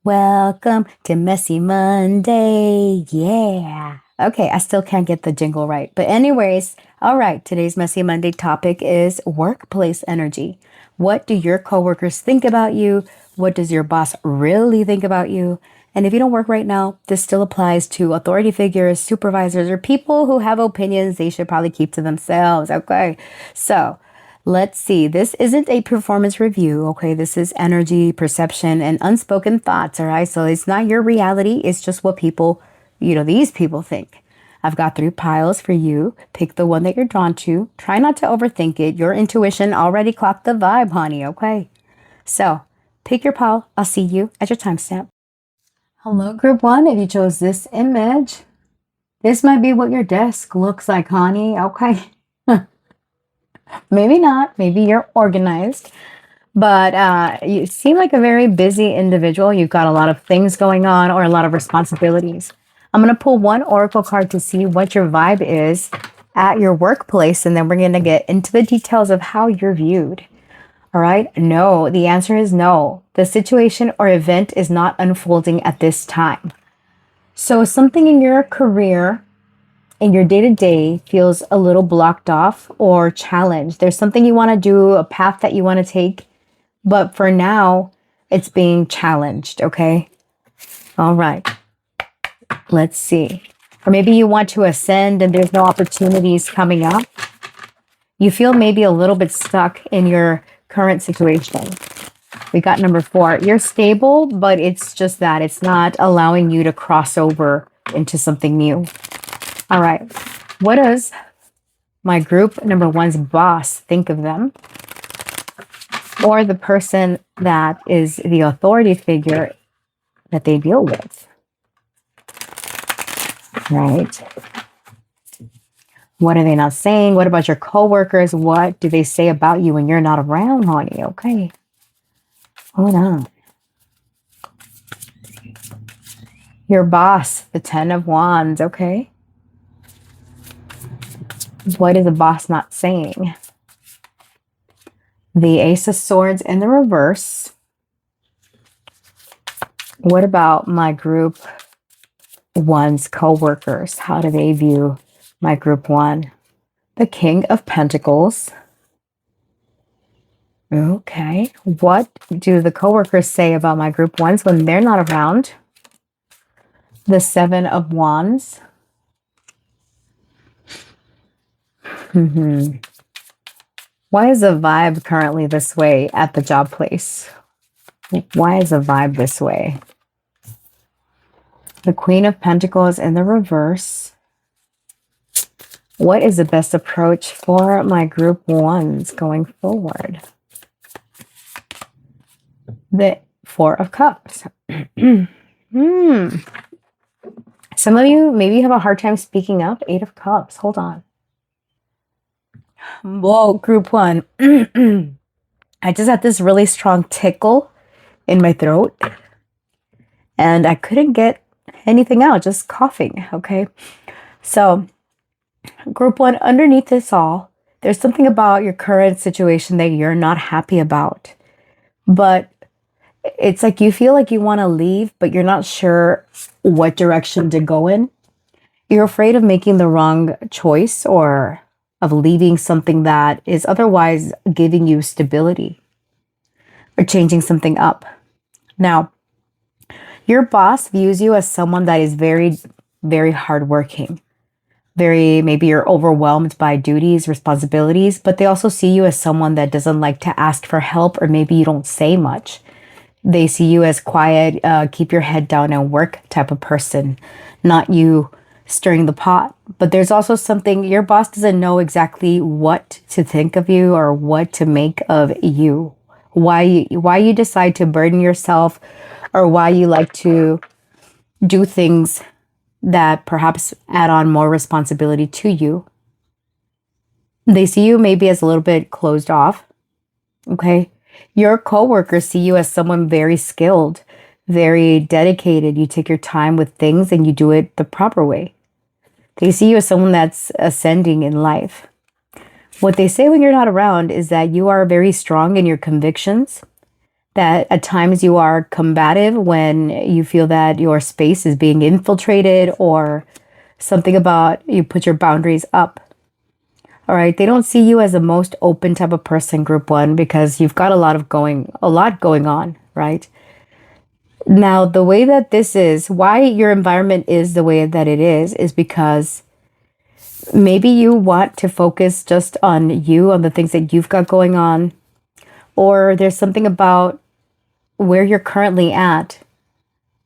Welcome to Messy Monday. Yeah. Okay, I still can't get the jingle right. But, anyways, all right, today's Messy Monday topic is workplace energy. What do your coworkers think about you? What does your boss really think about you? And if you don't work right now, this still applies to authority figures, supervisors, or people who have opinions they should probably keep to themselves. Okay, so let's see. This isn't a performance review, okay? This is energy, perception, and unspoken thoughts, all right? So it's not your reality. It's just what people, these people think. I've got three piles for you. Pick the one that you're drawn to. Try not to overthink it. Your intuition already clocked the vibe, honey, okay? So pick your pile. I'll see you at your timestamp. Hello, group one. If you chose this image, this might be what your desk looks like, honey, okay? Maybe not. Maybe you're organized, but you seem like a very busy individual. You've got a lot of things going on or a lot of responsibilities. I'm going to pull one oracle card to see what your vibe is at your workplace, and then we're going to get into the details of how you're viewed. All right. No, the answer is no. The situation or event is not unfolding at this time. So something in your career, in your day-to-day, feels a little blocked off or challenged. There's something you want to do, a path that you want to take, but for now, it's being challenged, okay? All right. Let's see. Or maybe you want to ascend and there's no opportunities coming up. You feel maybe a little bit stuck in your current situation. We got number 4. You're stable, but it's just that it's not allowing you to cross over into something new. All right. What does my group number 1's boss think of them? Or the person that is the authority figure that they deal with? Right. What are they not saying? What about your coworkers? What do they say about you when you're not around, honey? Okay. Hold on. Your boss, the 10 of Wands. Okay. What is the boss not saying? The Ace of Swords in the reverse. What about my group 1's coworkers? How do they view my group 1? The King of Pentacles. Okay. What do the coworkers say about my group 1's when they're not around? The 7 of Wands. Why is the vibe currently this way at the job place? Why is the vibe this way? The Queen of Pentacles in the reverse. What is the best approach for my group 1's going forward? The 4 of Cups. Some of you maybe have a hard time speaking up. 8 of Cups. Hold on. Whoa, group 1. I just had this really strong tickle in my throat and I couldn't get anything out, just coughing. Okay. So group 1, underneath this all, there's something about your current situation that you're not happy about, but it's like you feel like you want to leave, but you're not sure what direction to go in. You're afraid of making the wrong choice or of leaving something that is otherwise giving you stability or changing something up. Now, your boss views you as someone that is very, very hardworking. Maybe you're overwhelmed by duties, responsibilities, but they also see you as someone that doesn't like to ask for help, or maybe you don't say much. They see you as quiet, keep your head down and work type of person, not you stirring the pot. But there's also something, your boss doesn't know exactly what to think of you or what to make of you. Why you decide to burden yourself, or why you like to do things that perhaps add on more responsibility to you. They see you maybe as a little bit closed off. Okay. Your coworkers see you as someone very skilled, very dedicated. You take your time with things and you do it the proper way. They see you as someone that's ascending in life. What they say when you're not around is that you are very strong in your convictions, that at times you are combative when you feel that your space is being infiltrated, or something about you put your boundaries up. All right. They don't see you as the most open type of person, group one, because you've got a lot going on, right? Now, the way that this is, why your environment is the way that it is because maybe you want to focus just on you, on the things that you've got going on, or there's something about where you're currently at.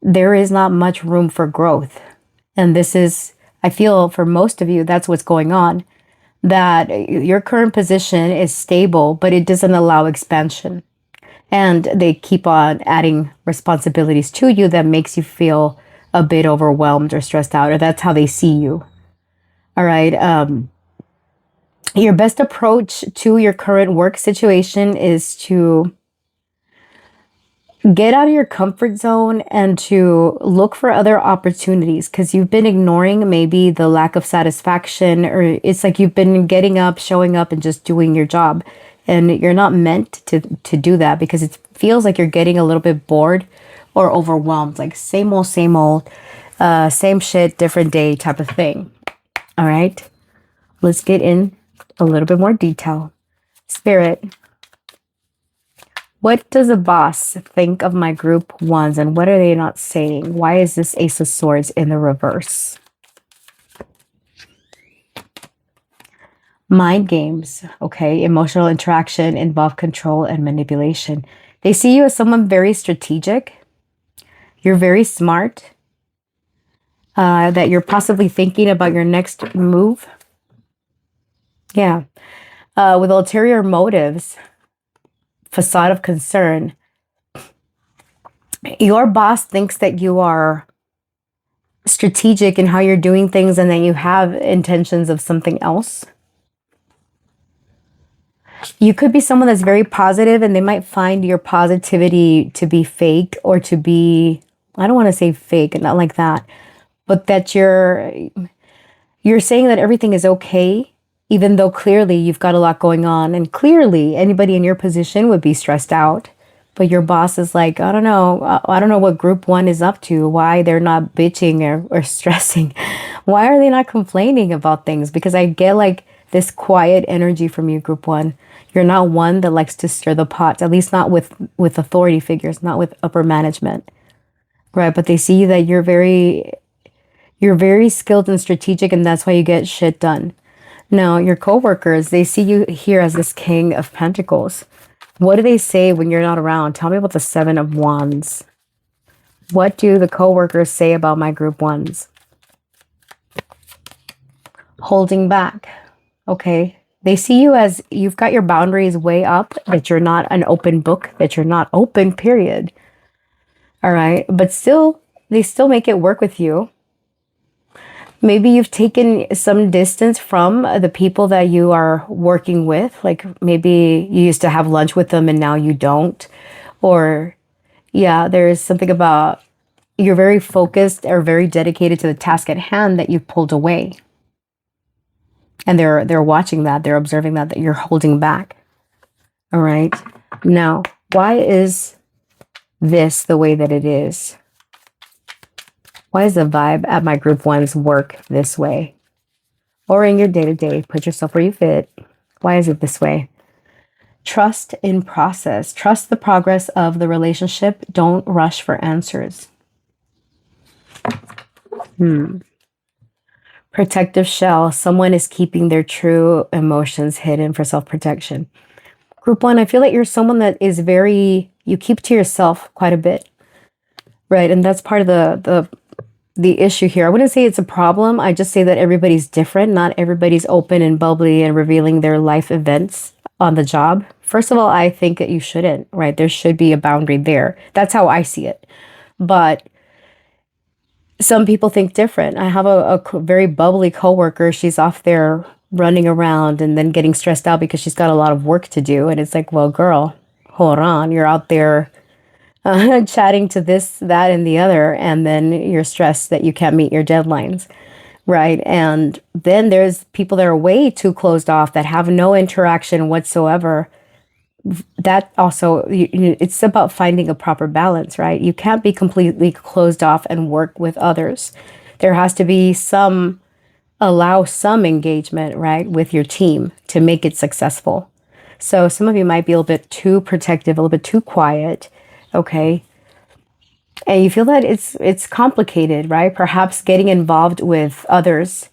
There is not much room for growth. And this is, I feel for most of you, that's what's going on. That your current position is stable, but it doesn't allow expansion. And they keep on adding responsibilities to you that makes you feel a bit overwhelmed or stressed out, or that's how they see you. All right. Your best approach to your current work situation is to get out of your comfort zone and to look for other opportunities, because you've been ignoring maybe the lack of satisfaction, or it's like you've been getting up, showing up, and just doing your job. And you're not meant to do that, because it feels like you're getting a little bit bored or overwhelmed, like same old, same shit, different day type of thing. All right, let's get in a little bit more detail. Spirit, what does a boss think of my group ones, and what are they not saying? Why is this Ace of Swords in the reverse? Mind games, okay? Emotional interaction involve control and manipulation. They see you as someone very strategic. You're very smart. That you're possibly thinking about your next move. Yeah. With ulterior motives, facade of concern. Your boss thinks that you are strategic in how you're doing things and that you have intentions of something else. You could be someone that's very positive, and they might find your positivity to be fake, or to be, I don't want to say fake, not like that, but that you're saying that everything is okay, even though clearly you've got a lot going on, and clearly anybody in your position would be stressed out. But your boss is like, I don't know what group one is up to, why they're not bitching or stressing. Why are they not complaining about things? Because I get like this quiet energy from you, group one. You're not one that likes to stir the pot, at least not with authority figures, not with upper management, right? But they see that you're very skilled and strategic, and that's why you get shit done. Now, your coworkers, they see you here as this King of Pentacles. What do they say when you're not around? Tell me about the Seven of Wands. What do the coworkers say about my group ones? Holding back. Okay. They see you as you've got your boundaries way up, that you're not an open book, that you're not open, period. All right. But still, they still make it work with you. Maybe you've taken some distance from the people that you are working with. Like maybe you used to have lunch with them and now you don't. Or yeah, there's something about you're very focused or very dedicated to the task at hand that you've pulled away. And they're watching that, they're observing that you're holding back. All right. Now, why is this the way that it is? Why is the vibe at my group ones work this way? Or in your day-to-day, put yourself where you fit. Why is it this way? Trust in process. Trust the progress of the relationship. Don't rush for answers. Protective shell. Someone is keeping their true emotions hidden for self-protection. Group one, I feel like you're someone that is you keep to yourself quite a bit, right? And that's part of the issue here. I wouldn't say it's a problem. I just say that everybody's different. Not everybody's open and bubbly and revealing their life events on the job. First of all, I think that you shouldn't, right? There should be a boundary there. That's how I see it. But some people think different. I have a very bubbly coworker. She's off there running around and then getting stressed out because she's got a lot of work to do. And it's like, well, girl, hold on. You're out there chatting to this, that, and the other. And then you're stressed that you can't meet your deadlines, right? And then there's people that are way too closed off, that have no interaction whatsoever. that also, it's about finding a proper balance, right? You can't be completely closed off and work with others. There has to be some, allow some engagement, right, with your team to make it successful. So some of you might be a little bit too protective, a little bit too quiet, okay? And you feel that it's complicated, right? Perhaps getting involved with others.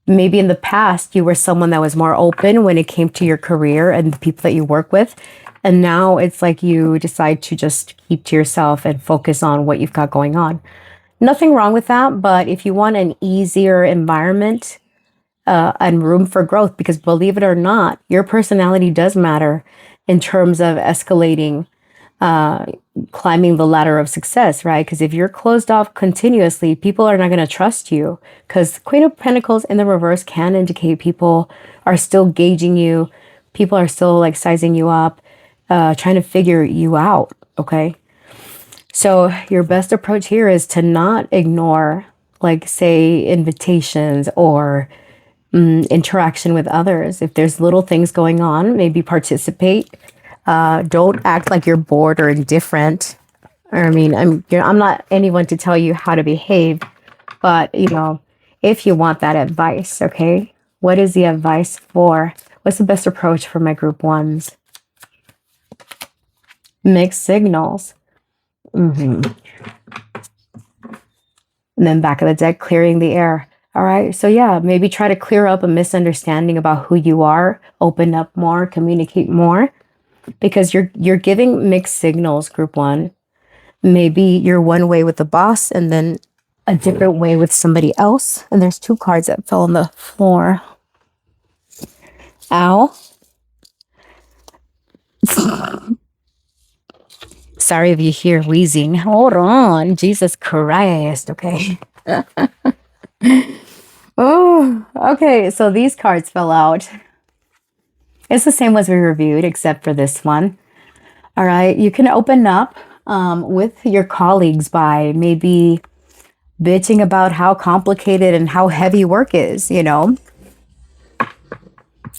Maybe in the past you were someone that was more open when it came to your career and the people that you work with. And now it's like you decide to just keep to yourself and focus on what you've got going on. Nothing wrong with that, but if you want an easier environment and room for growth, because believe it or not, your personality does matter in terms of escalating, climbing the ladder of success, right? Because if you're closed off continuously, people are not going to trust you, because Queen of Pentacles in the reverse can indicate people are still gauging you. People are still like sizing you up, trying to figure you out, okay? So your best approach here is to not ignore, like, say, invitations or interaction with others. If there's little things going on, maybe participate. Don't act like you're bored or indifferent. I mean, I'm not anyone to tell you how to behave, but if you want that advice, okay, what is the advice for? What's the best approach for my group ones? Mixed signals. And then back of the deck, clearing the air. All right. So yeah, maybe try to clear up a misunderstanding about who you are, open up more, communicate more, because you're giving mixed signals, group one. Maybe you're one way with the boss and then a different way with somebody else. And there's two cards that fell on the floor. Ow. Sorry if you hear wheezing. Hold on. Jesus Christ. Okay. Oh, okay. So these cards fell out. It's the same as we reviewed, except for this one. All right. You can open up with your colleagues by maybe bitching about how complicated and how heavy work is,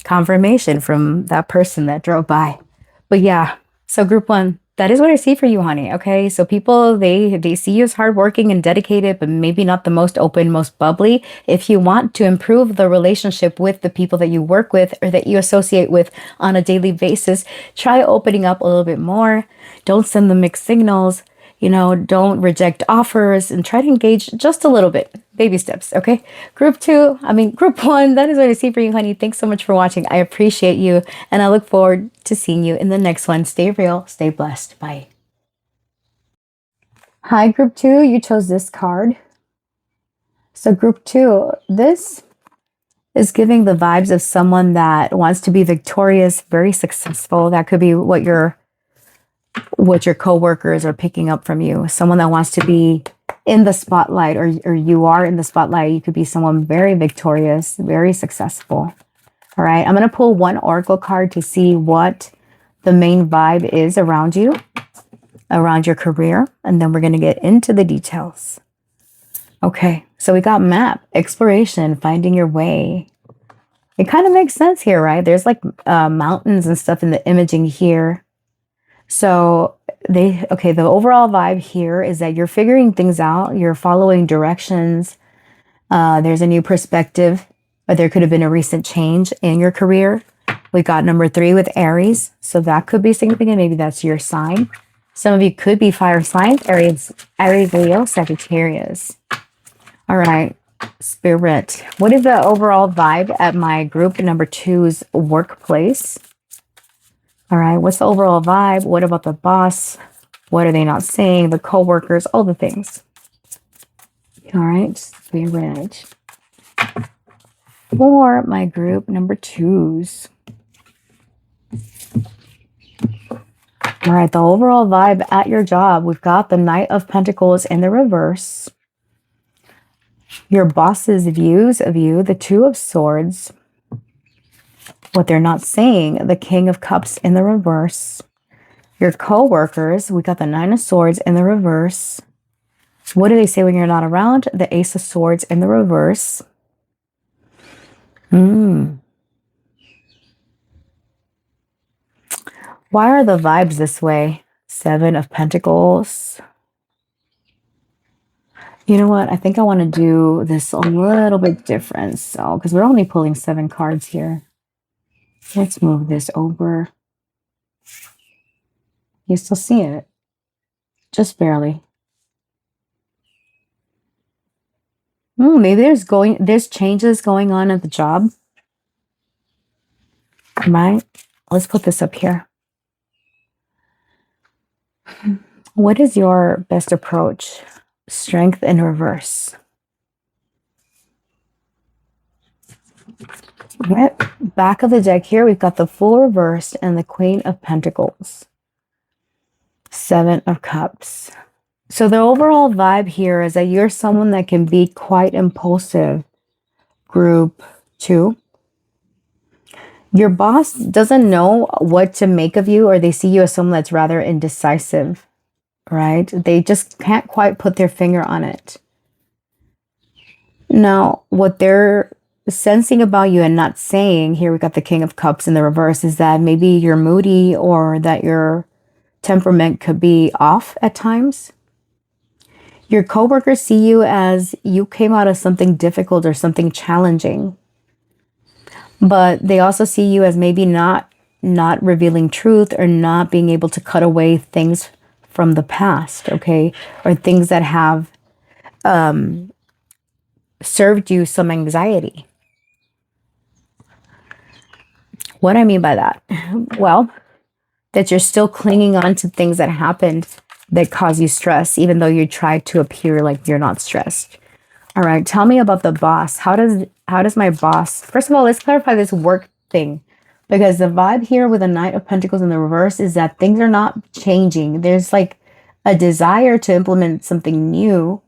confirmation from that person that drove by. But yeah, so group one, that is what I see for you, honey. Okay, so people, they see you as hardworking and dedicated, but maybe not the most open, most bubbly. If you want to improve the relationship with the people that you work with or that you associate with on a daily basis, try opening up a little bit more. Don't send them mixed signals. Don't reject offers, and try to engage just a little bit. Baby steps, okay? Group one, that is what I see for you, honey. Thanks so much for watching. I appreciate you, and I look forward to seeing you in the next one. Stay real, stay blessed. Bye. Hi, group two. You chose this card. So group two, this is giving the vibes of someone that wants to be victorious, very successful. That could be what your coworkers are picking up from you. Someone that wants to be in the spotlight, or you are in the spotlight. You could be someone very victorious, very successful. All right. I'm going to pull one oracle card to see what the main vibe is around you, around your career. And then we're going to get into the details. Okay. So we got map, exploration, finding your way. It kind of makes sense here, right? There's like mountains and stuff in the imaging here. So the overall vibe here is that you're figuring things out. You're following directions. There's a new perspective, but there could have been a recent change in your career. We got number 3 with Aries. So that could be significant. Maybe that's your sign. Some of you could be fire signs, Aries, Leo, Sagittarius. All right. Spirit. What is the overall vibe at my group number 2's workplace? All right, what's the overall vibe? What about the boss? What are they not saying? The coworkers, all the things. All right, Spirit. For my group number 2's. All right, the overall vibe at your job. We've got the Knight of Pentacles in the reverse. Your boss's views of you, the 2 of Swords. What they're not saying, the King of Cups in the reverse. Your co-workers, we got the 9 of Swords in the reverse. What do they say when you're not around? The Ace of Swords in the reverse. Why are the vibes this way? 7 of Pentacles. You know what? I think I want to do this a little bit different. So, because we're only pulling 7 cards here. Let's move this over. You still see it? Just barely. Maybe there's changes going on at the job. Right? Let's put this up here. What is your best approach? Strength in reverse. Right. Back of the deck here, we've got the Fool reversed and the Queen of Pentacles. 7 of Cups. So the overall vibe here is that you're someone that can be quite impulsive. Group 2. Your boss doesn't know what to make of you, or they see you as someone that's rather indecisive, right? They just can't quite put their finger on it. Now, what they're sensing about you and not saying, here we got the King of Cups in the reverse, is that maybe you're moody or that your temperament could be off at times. Your coworkers see you as you came out of something difficult or something challenging. But they also see you as maybe not revealing truth or not being able to cut away things from the past, okay? Or things that have served you some anxiety. What I mean by that? Well, that you're still clinging on to things that happened that cause you stress, even though you try to appear like you're not stressed. All right, tell me about the boss. How does my boss... First of all, let's clarify this work thing, because the vibe here with the Knight of Pentacles in the reverse is that things are not changing. There's like a desire to implement something new,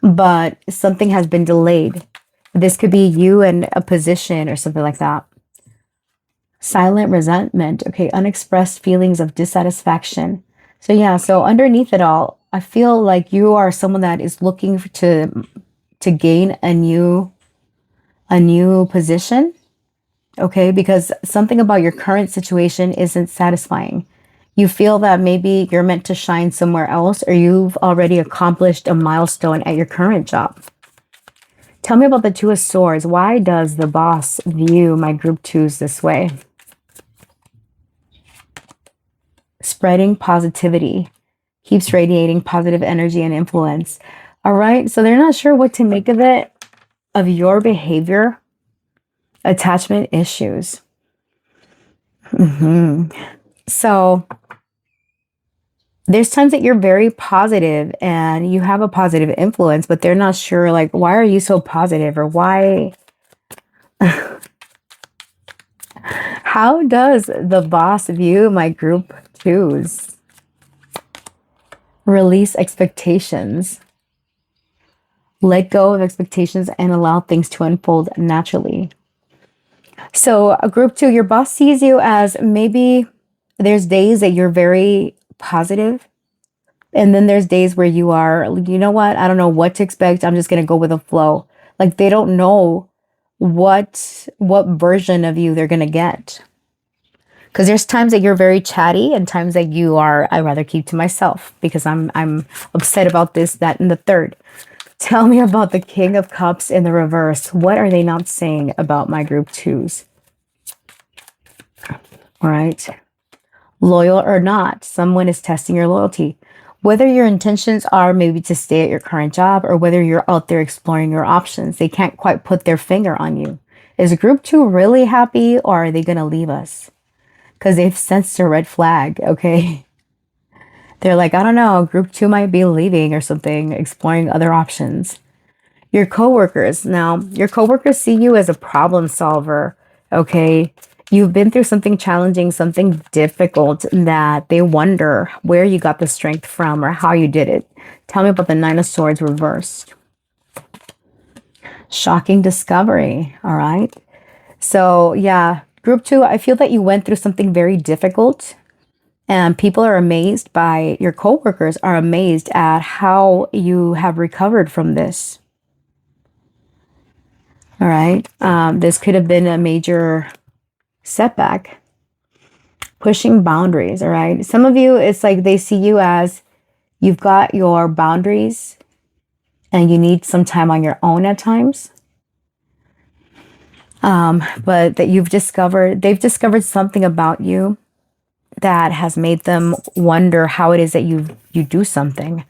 but something has been delayed. This could be you in a position or something like that. Silent resentment, okay, unexpressed feelings of dissatisfaction. So yeah, so underneath it all, I feel like you are someone that is looking to gain a new position, okay, because something about your current situation isn't satisfying. You feel that maybe you're meant to shine somewhere else, or you've already accomplished a milestone at your current job. Tell me about the Two of Swords. Why does the boss view my group 2s this way? Spreading positivity, keeps radiating positive energy and influence. All right, so they're not sure what to make of it, of your behavior, attachment issues. So there's times that you're very positive and you have a positive influence, but they're not sure, like, why are you so positive, or why? How does the boss view my group 2s? Release expectations. Let go of expectations and allow things to unfold naturally. So a group 2, your boss sees you as maybe there's days that you're very positive. And then there's days where you are, you know what? I don't know what to expect. I'm just going to go with the flow. Like they don't know what version of you they're going to get. Because there's times that you're very chatty and times that you are, I'd rather keep to myself because I'm upset about this, that, and the third. Tell me about the King of Cups in the reverse. What are they not saying about my group 2s? All right. Loyal or not, someone is testing your loyalty. Whether your intentions are maybe to stay at your current job or whether you're out there exploring your options, they can't quite put their finger on you. Is group 2 really happy, or are they going to leave us? Because they've sensed a red flag, okay? They're like, I don't know, group 2 might be leaving or something, exploring other options. Your coworkers. Now, your coworkers see you as a problem solver, okay? You've been through something challenging, something difficult that they wonder where you got the strength from or how you did it. Tell me about the Nine of Swords reversed. Shocking discovery, all right? So, yeah, group 2, I feel that you went through something very difficult. And people are amazed by, your coworkers are amazed at how you have recovered from this. All right. This could have been a major setback. Pushing boundaries, all right? Some of you, it's like they see you as you've got your boundaries and you need some time on your own at times. But that they've discovered something about you that has made them wonder how it is that you do something.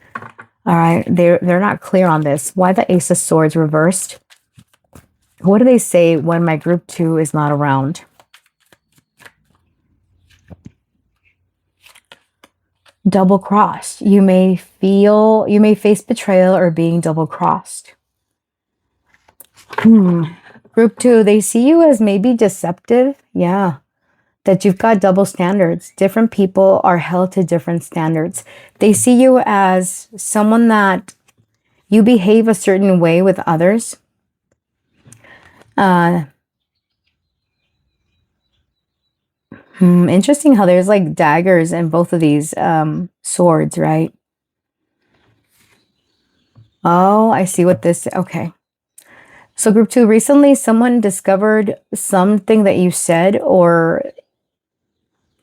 All right, they're not clear on this. Why the Ace of Swords reversed? What do they say when my group 2 is not around? Double crossed. You may face betrayal or being double crossed. Group 2, they see you as maybe deceptive. Yeah. That you've got double standards. Different people are held to different standards. They see you as someone that you behave a certain way with others. Interesting how there's like daggers in both of these swords, right? Oh, I see what this, okay. So group 2, recently someone discovered something that you said, or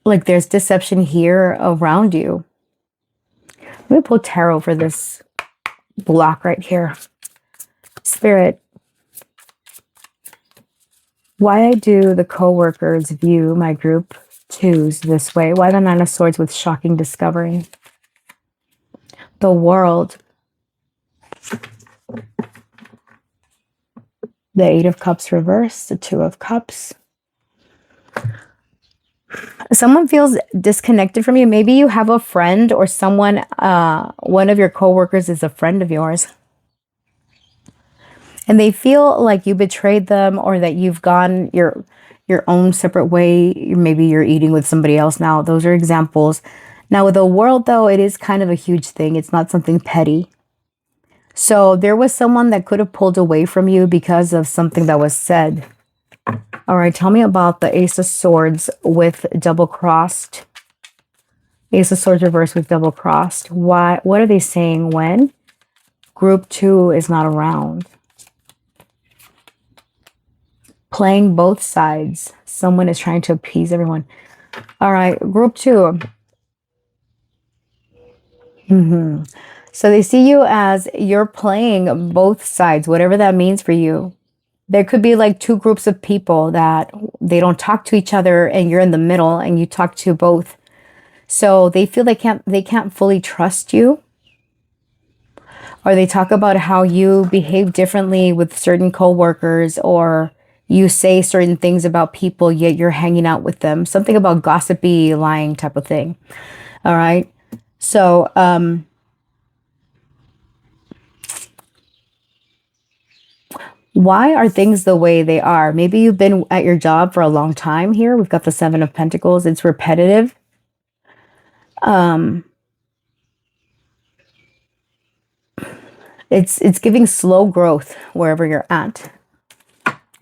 like there's deception here around you. Let me pull tarot for this block right here. Spirit, why do the co-workers view my group 2s this way? Why the Nine of Swords with shocking discovery? The World. The Eight of Cups reversed. The Two of Cups. Someone feels disconnected from you. Maybe you have a friend or someone, one of your coworkers is a friend of yours. And they feel like you betrayed them, or that you've gone your own separate way. Maybe you're eating with somebody else now. Those are examples. Now with the World, though, it is kind of a huge thing. It's not something petty. So there was someone that could have pulled away from you because of something that was said. All right, tell me about the Ace of Swords with double crossed. Ace of Swords reversed with double crossed. Why? What are they saying when group 2 is not around? Playing both sides. Someone is trying to appease everyone. All right, group 2. So they see you as you're playing both sides, whatever that means for you. There could be like two groups of people that they don't talk to each other, and you're in the middle and you talk to both. So they feel they can't fully trust you. Or they talk about how you behave differently with certain coworkers, or you say certain things about people, yet you're hanging out with them. Something about gossipy, lying type of thing. All right. So, why are things the way they are? Maybe you've been at your job for a long time here. We've got the Seven of Pentacles. It's repetitive. It's giving slow growth wherever you're at.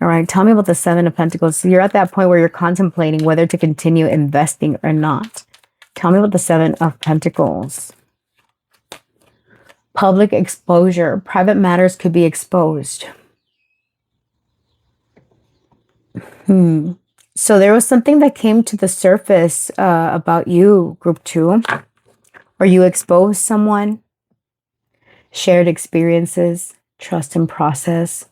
All right, tell me about the Seven of Pentacles. So you're at that point where you're contemplating whether to continue investing or not. Tell me about the Seven of Pentacles. Public exposure. Private matters could be exposed. So there was something that came to the surface about you, group 2. Or you exposed someone. Shared experiences. Trust and process.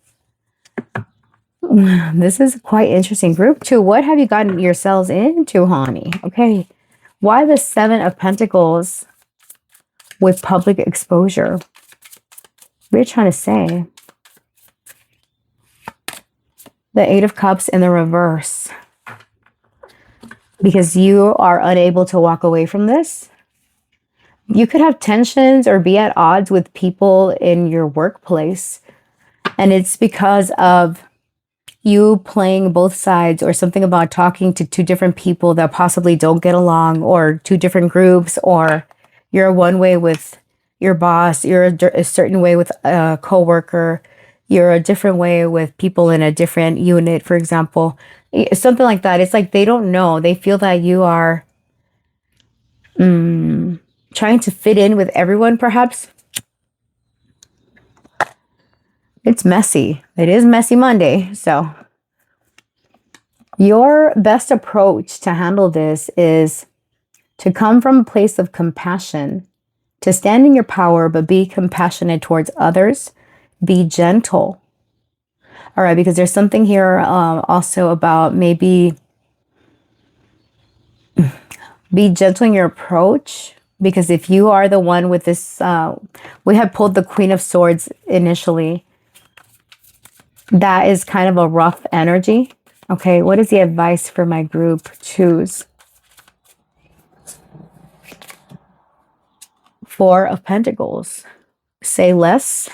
This is quite interesting. Group 2, what have you gotten yourselves into, honey? Okay. Why the Seven of Pentacles with public exposure? What are you trying to say? The Eight of Cups in the reverse. Because you are unable to walk away from this. You could have tensions or be at odds with people in your workplace. And it's because of you playing both sides, or something about talking to two different people that possibly don't get along, or two different groups, or you're one way with your boss, you're a certain way with a coworker, you're a different way with people in a different unit, for example. Something like that. It's like they don't know. They feel that you are trying to fit in with everyone, perhaps. It's messy. It is Messy Monday, so. Your best approach to handle this is to come from a place of compassion, to stand in your power, but be compassionate towards others. Be gentle. All right, because there's something here also about maybe be gentle in your approach. Because if you are the one with this, we had pulled the Queen of Swords initially. That is kind of a rough energy. Okay, what is the advice for my group? Choose. Four of Pentacles. Say less.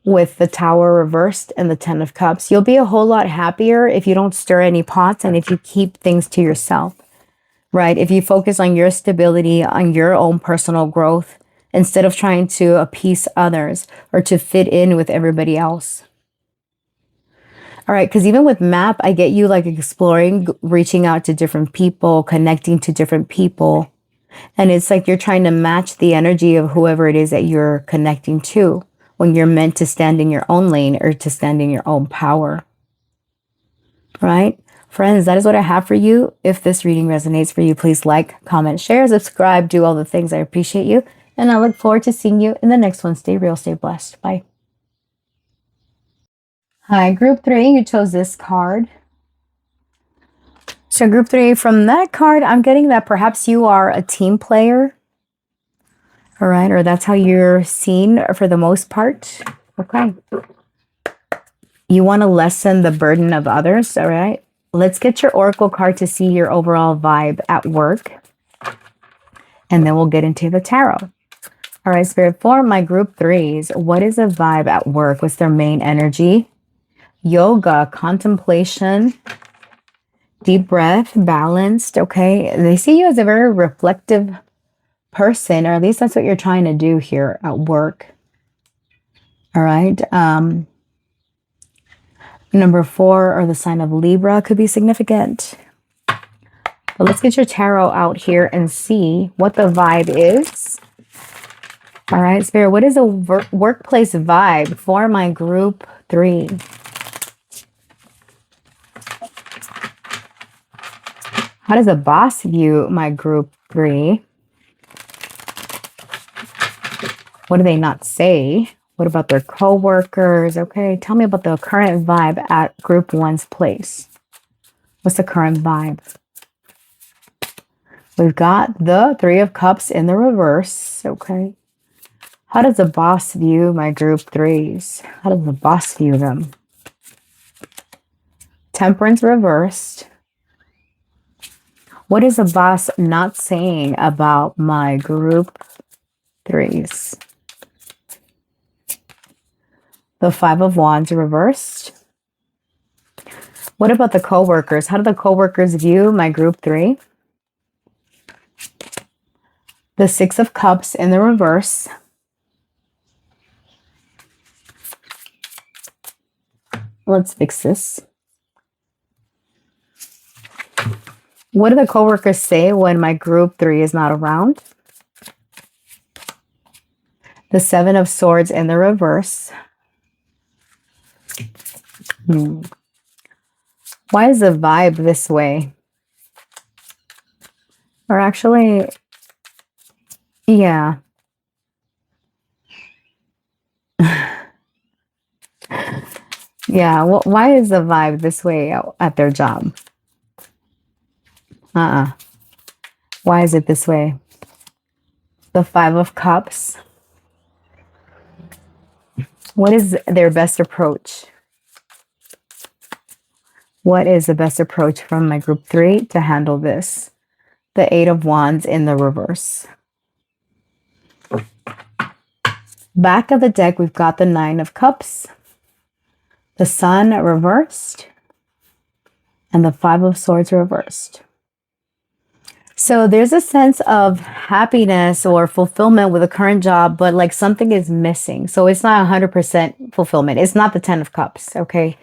With the Tower reversed and the Ten of Cups. You'll be a whole lot happier if you don't stir any pots and if you keep things to yourself, right? If you focus on your stability, on your own personal growth, instead of trying to appease others or to fit in with everybody else. All right, because even with map, I get you like exploring, reaching out to different people, connecting to different people. And it's like you're trying to match the energy of whoever it is that you're connecting to when you're meant to stand in your own lane or to stand in your own power. Right? Friends, that is what I have for you. If this reading resonates for you, please like, comment, share, subscribe, do all the things. I appreciate you. And I look forward to seeing you in the next one. Stay real, stay blessed. Bye. Hi, group 3. You chose this card. So group 3, from that card, I'm getting that perhaps you are a team player. All right, or that's how you're seen for the most part. Okay. You want to lessen the burden of others, all right? Let's get your oracle card to see your overall vibe at work. And then we'll get into the tarot. All right, Spirit, for my group 3s, what is a vibe at work? What's their main energy? Yoga, contemplation, deep breath, balanced, okay? They see you as a very reflective person, or at least that's what you're trying to do here at work. All right. Number 4, or the sign of Libra, could be significant. But let's get your tarot out here and see what the vibe is. All right, Spirit, what is a workplace vibe for my group 3? How does a boss view my group 3? What do they not say? What about their coworkers? Okay, tell me about the current vibe at group 1's place. What's the current vibe? We've got the 3 of Cups in the reverse. Okay. How does the boss view my group 3s? How does the boss view them? Temperance reversed. What is the boss not saying about my group 3s? The 5 of Wands reversed. What about the coworkers? How do the coworkers view my group 3? The 6 of Cups in the reverse. Let's fix this. What do the coworkers say when my group 3 is not around? The 7 of Swords in the reverse. Why is the vibe this way? Or actually, yeah. Yeah, well, why is the vibe this way at their job? Why is it this way? The 5 of Cups. What is their best approach? What is the best approach from my group 3 to handle this? The 8 of Wands in the reverse. Back of the deck, we've got the 9 of Cups, the Sun reversed, and the 5 of Swords reversed. So there's a sense of happiness or fulfillment with a current job, but like something is missing. So it's not 100% fulfillment. It's not the 10 of Cups, okay?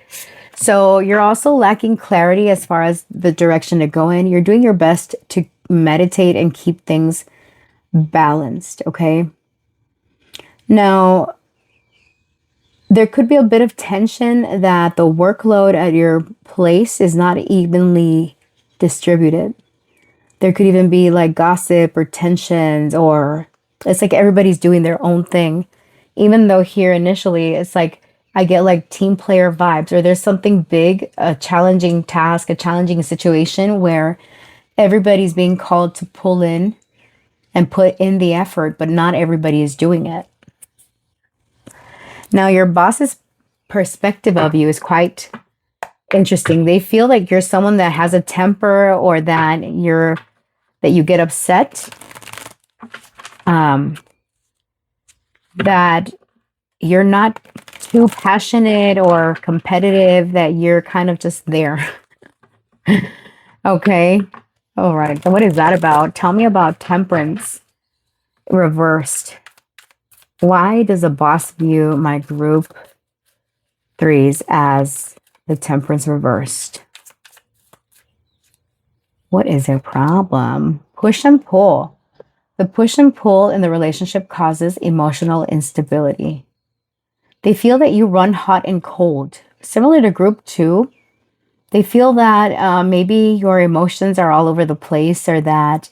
So you're also lacking clarity as far as the direction to go in. You're doing your best to meditate and keep things balanced, okay? Now, There could be a bit of tension that the workload at your place is not evenly distributed. There could even be like gossip or tensions, or it's like everybody's doing their own thing. Even though here initially it's like I get like team player vibes, or there's something big, a challenging task, a challenging situation where everybody's being called to pull in and put in the effort, but not everybody is doing it. Now, your boss's perspective of you is quite interesting. They feel like you're someone that has a temper, or that you get upset, that you're not too passionate or competitive, that you're kind of just there. Okay. All right. So what is that about? Tell me about temperance reversed. Why does a boss view my group threes as the temperance reversed? What is their problem? Push and pull. The push and pull in the relationship causes emotional instability. They feel that you run hot and cold. Similar to group two, they feel that maybe your emotions are all over the place, or that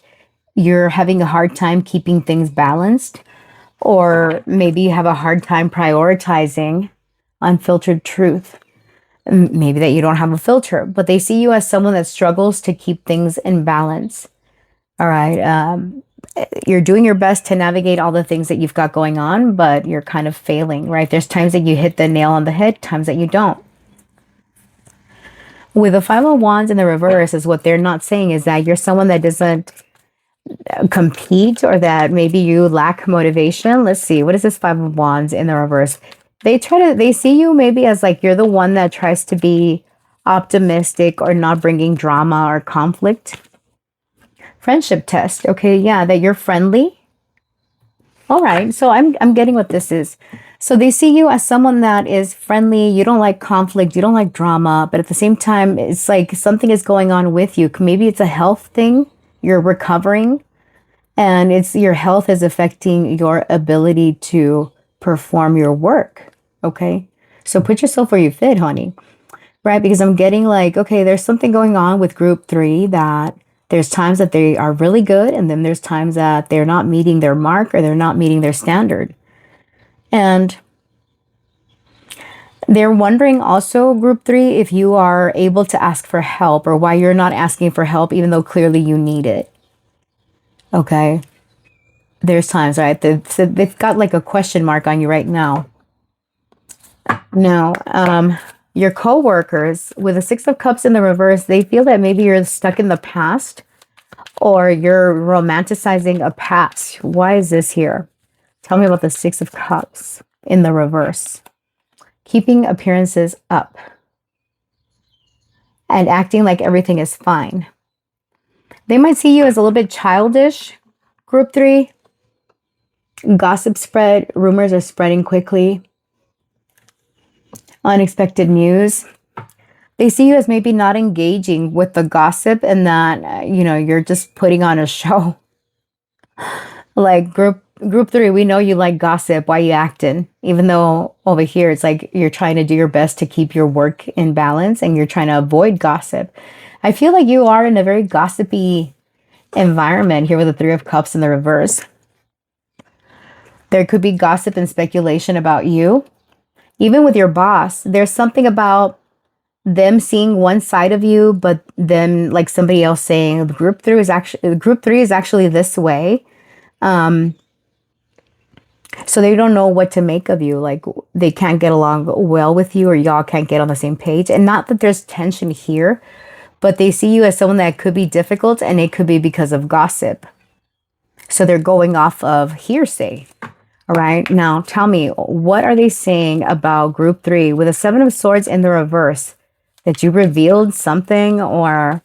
you're having a hard time keeping things balanced, or maybe you have a hard time prioritizing unfiltered truth. Maybe that you don't have a filter, but they see you as someone that struggles to keep things in balance. All right. You're doing your best to navigate all the things that you've got going on, but you're kind of failing, right? There's times that you hit the nail on the head, times that you don't. With the Five of Wands in the reverse, is what they're not saying is that you're someone that doesn't compete, or that maybe you lack motivation. Let's see, what is this Five of Wands in the reverse? They see you maybe as like you're the one that tries to be optimistic, or not bringing drama or conflict. Friendship test. Okay, yeah, that you're friendly. All right, so I'm getting what this is. So they see you as someone that is friendly, you don't like conflict, you don't like drama, but at the same time, it's like something is going on with you. Maybe it's a health thing, you're recovering, and it's your health is affecting your ability to perform your work. Okay, so put yourself where you fit, honey, right? Because I'm getting like, okay, there's something going on with group three, that there's times that they are really good, and then there's times that they're not meeting their mark, or they're not meeting their standard. And they're wondering also, group three, if you are able to ask for help, or why you're not asking for help, even though clearly you need it. Okay. There's times, right? They've got like a question mark on you right now. Now, your coworkers with the Six of Cups in the reverse, they feel that maybe you're stuck in the past, or you're romanticizing a past. Why is this here? Tell me about the Six of Cups in the reverse. Keeping appearances up and acting like everything is fine. They might see you as a little bit childish, group three. Gossip spread, rumors are spreading quickly. Unexpected news. They see you as maybe not engaging with the gossip, and that, you're just putting on a show. Like group three, we know you like gossip. Why you acting? Even though over here it's like you're trying to do your best to keep your work in balance, and you're trying to avoid gossip. I feel like you are in a very gossipy environment here with the Three of Cups in the reverse. There could be gossip and speculation about you. Even with your boss, there's something about them seeing one side of you, but then like somebody else saying group three is actually this way. So they don't know what to make of you. Like they can't get along well with you, or y'all can't get on the same page. And not that there's tension here, but they see you as someone that could be difficult, and it could be because of gossip. So they're going off of hearsay. All right. Now tell me, what are they saying about group three with a Seven of Swords in the reverse? That you revealed something, or...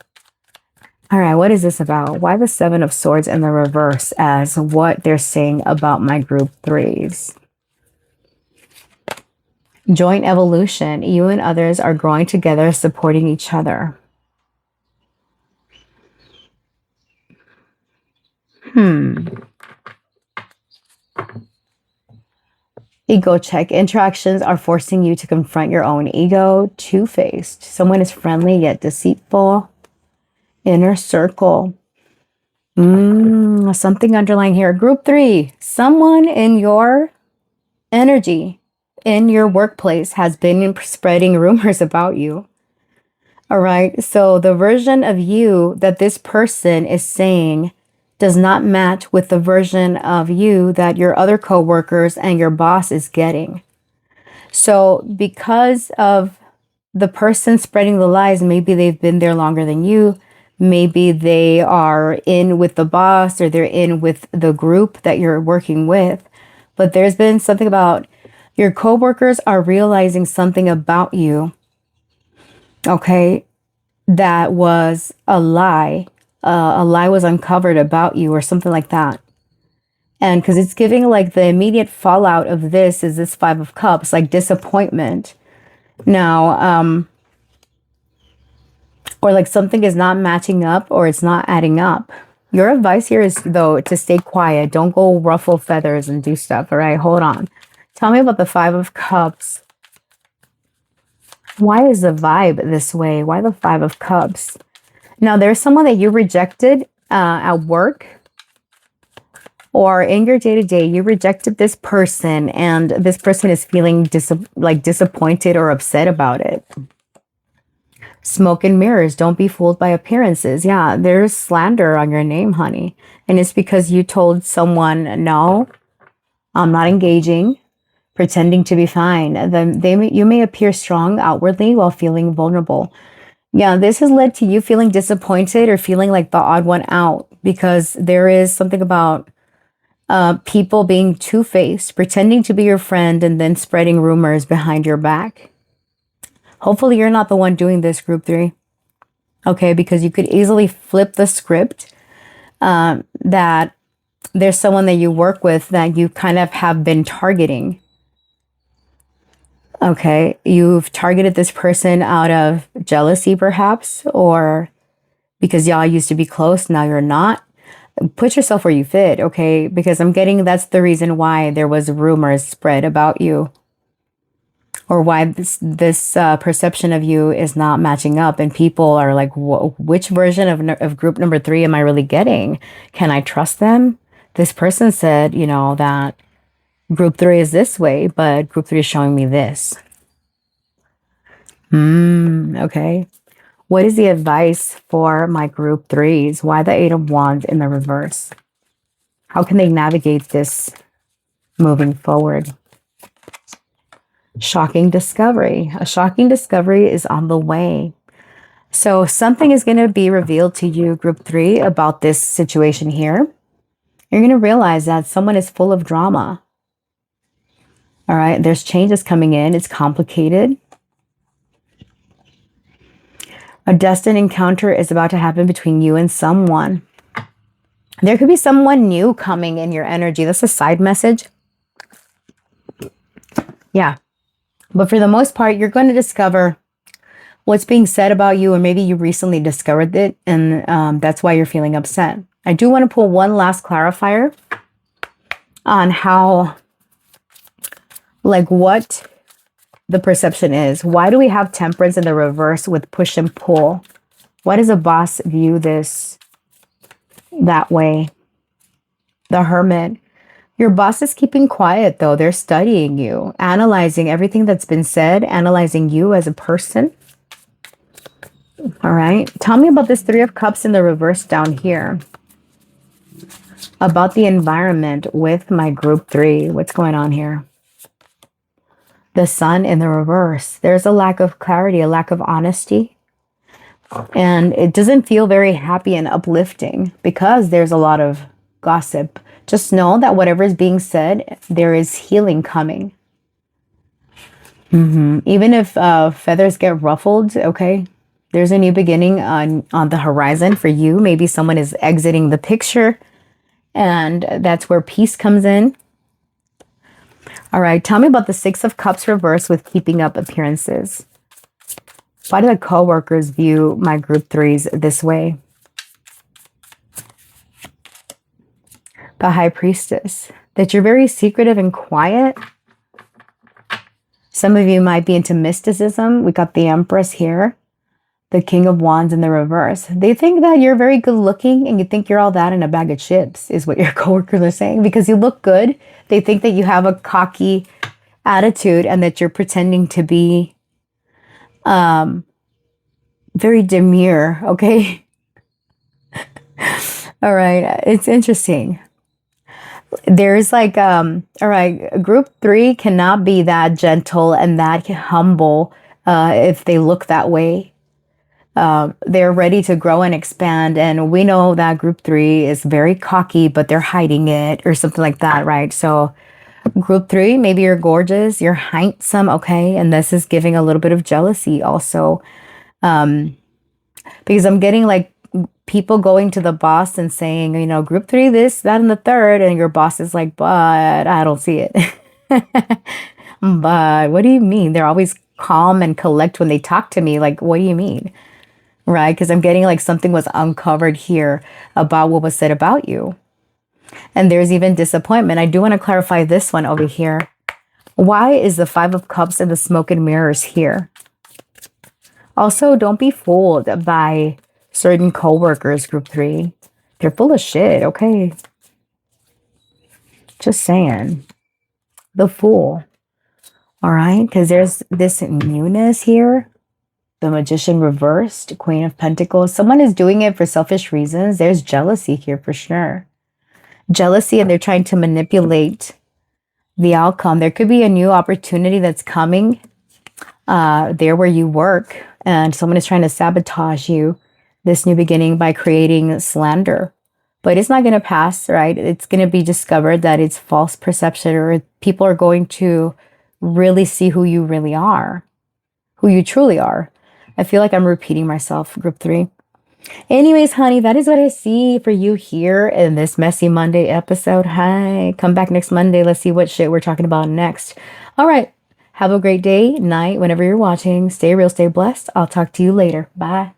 All right, what is this about? Why the Seven of Swords in the reverse as what they're saying about my group threes? Joint evolution. You and others are growing together, supporting each other. Ego check. Interactions are forcing you to confront your own ego. Two-faced. Someone is friendly yet deceitful. Inner circle. Something underlying here. Group 3. Someone in your energy, in your workplace, has been spreading rumors about you. All right. So the version of you that this person is saying does not match with the version of you that your other coworkers and your boss is getting. So because of the person spreading the lies, maybe they've been there longer than you. Maybe they are in with the boss, or they're in with the group that you're working with. But there's been something about your coworkers are realizing something about you. Okay. That was a lie. A lie was uncovered about you or something like that. And because it's giving like the immediate fallout of this is this 5 of Cups, like disappointment. Now, or like something is not matching up or it's not adding up. Your advice here is, though, to stay quiet. Don't go ruffle feathers and do stuff. All right, hold on. Tell me about the 5 of Cups. Why is the vibe this way? Why the 5 of Cups? Now, there's someone that you rejected at work or in your day-to-day. You rejected this person, and this person is feeling disappointed or upset about it. Smoke and mirrors. Don't be fooled by appearances. Yeah, there's slander on your name, honey. And it's because you told someone, no, I'm not engaging, pretending to be fine. Then you may appear strong outwardly while feeling vulnerable. Yeah, this has led to you feeling disappointed or feeling like the odd one out, because there is something about people being two-faced, pretending to be your friend and then spreading rumors behind your back. Hopefully you're not the one doing this, group 3. Okay, because you could easily flip the script that there's someone that you work with that you kind of have been targeting. Okay, you've targeted this person out of jealousy, perhaps, or because y'all used to be close, now you're not. Put yourself where you fit, okay? Because I'm getting that's the reason why there was rumors spread about you, or why this perception of you is not matching up, and people are like, which version of group number 3 am I really getting? Can I trust them? This person said, you know, that group 3 is this way, but group 3 is showing me this. Okay. What is the advice for my group 3s? Why the 8 of Wands in the reverse? How can they navigate this moving forward? Shocking discovery. A shocking discovery is on the way. So something is going to be revealed to you, group 3, about this situation here. You're going to realize that someone is full of drama. All right. There's changes coming in. It's complicated. A destined encounter is about to happen between you and someone. There could be someone new coming in your energy. That's a side message. Yeah. But for the most part, you're going to discover what's being said about you, or maybe you recently discovered it, and that's why you're feeling upset. I do want to pull one last clarifier on how, like, what the perception is. Why do we have Temperance in the reverse with push and pull? Why does a boss view this that way? The Hermit. Your boss is keeping quiet, though. They're studying you, analyzing everything that's been said, analyzing you as a person. All right. Tell me about this 3 of Cups in the reverse down here. About the environment with my group 3. What's going on here? The Sun in the reverse. There's a lack of clarity, a lack of honesty. And it doesn't feel very happy and uplifting because there's a lot of gossip. Just know that whatever is being said, there is healing coming. Even if feathers get ruffled, okay, there's a new beginning on the horizon for you. Maybe someone is exiting the picture, and that's where peace comes in. All right, tell me about the 6 of Cups reverse with keeping up appearances. Why do the coworkers view my group 3s this way? The High Priestess. That you're very secretive and quiet. Some of you might be into mysticism. We got the Empress here, the King of Wands in the reverse. They think that you're very good looking and you think you're all that in a bag of chips, is what your coworkers are saying, because you look good. They think that you have a cocky attitude and that you're pretending to be very demure, okay? All right, it's interesting. There's like, all right, group 3 cannot be that gentle and that humble if they look that way. They're ready to grow and expand. And we know that group 3 is very cocky, but they're hiding it or something like that, right? So group 3, maybe you're gorgeous, you're handsome, okay? And this is giving a little bit of jealousy also. Because I'm getting like people going to the boss and saying, you know, group 3, this, that, and the third. And your boss is like, but I don't see it. But what do you mean? They're always calm and collect when they talk to me. Like, what do you mean? Right? Because I'm getting like something was uncovered here about what was said about you. And there's even disappointment. I do want to clarify this one over here. Why is the 5 of Cups and the smoke and mirrors here? Also, don't be fooled by certain coworkers, group 3. They're full of shit, okay? Just saying. The Fool. All right? Because there's this newness here. The Magician reversed, Queen of Pentacles. Someone is doing it for selfish reasons. There's jealousy here for sure. Jealousy, and they're trying to manipulate the outcome. There could be a new opportunity that's coming there where you work, and someone is trying to sabotage you, this new beginning, by creating slander. But it's not going to pass, right? It's going to be discovered that it's false perception, or people are going to really see who you really are, who you truly are. I feel like I'm repeating myself, group 3. Anyways, honey, that is what I see for you here in this Messy Monday episode. Hi, come back next Monday. Let's see what shit we're talking about next. All right. Have a great day, night, whenever you're watching. Stay real, stay blessed. I'll talk to you later. Bye.